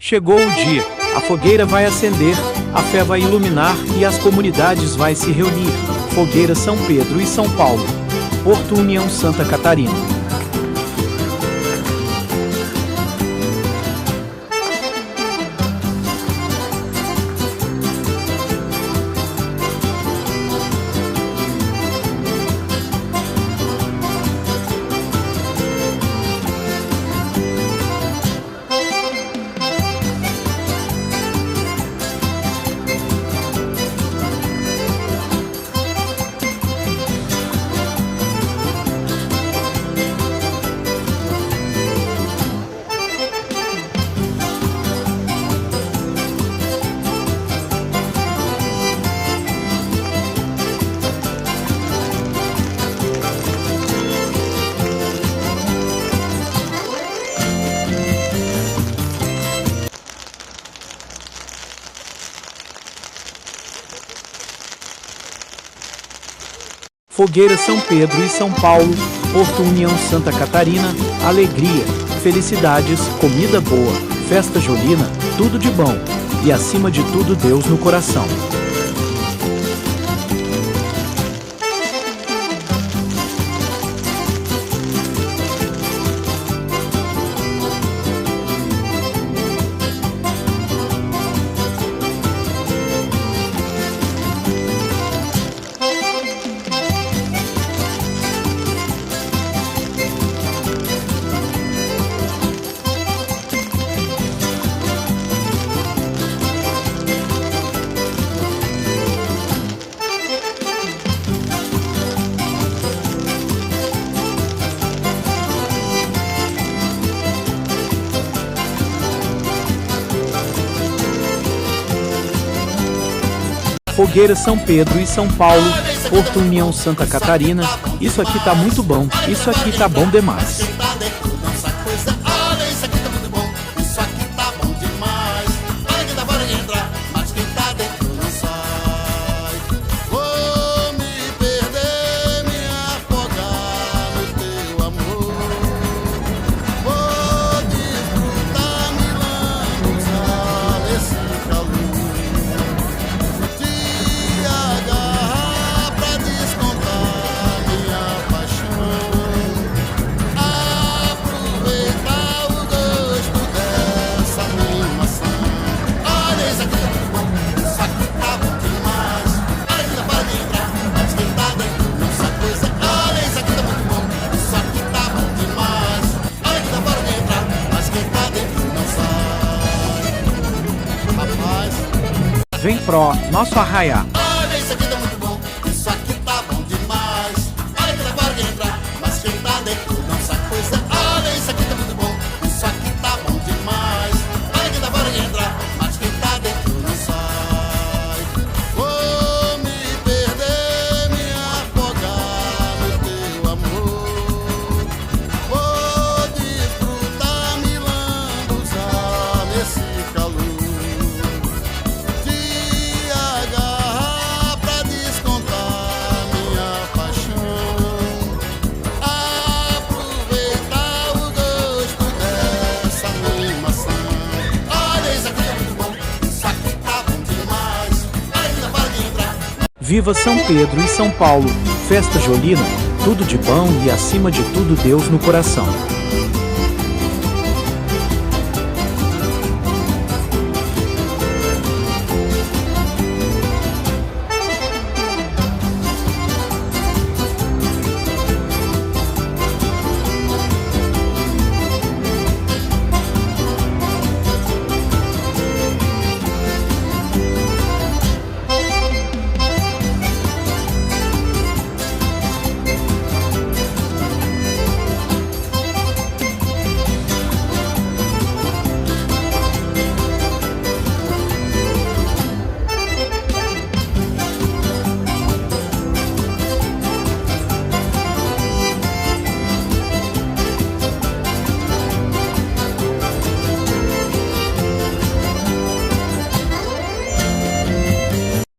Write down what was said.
Chegou o dia, a fogueira vai acender, a fé vai iluminar e as comunidades vai se reunir. Fogueira São Pedro e São Paulo. Porto União, Santa Catarina. Fogueira São Pedro e São Paulo, Porto União, Santa Catarina, alegria, felicidades, comida boa, festa julina, tudo de bom, e acima de tudo Deus no coração. Fogueira São Pedro e São Paulo, Porto União, Santa Catarina. Isso aqui tá muito bom, isso aqui tá bom demais. Vem pro nosso arraiá. Olha, isso aqui tá muito bom, isso aqui tá bom demais. Olha que dá para entrar, mas quem tá dentro não sabe coisa. Olha, isso aqui tá muito bom, isso aqui tá bom demais. Olha que dá para entrar, mas quem tá dentro não sai. Vou me perder, me afogar no teu amor. Vou desfrutar, me lambuzar nesse calor. Viva São Pedro e São Paulo, festa julina, tudo de bom e acima de tudo Deus no coração.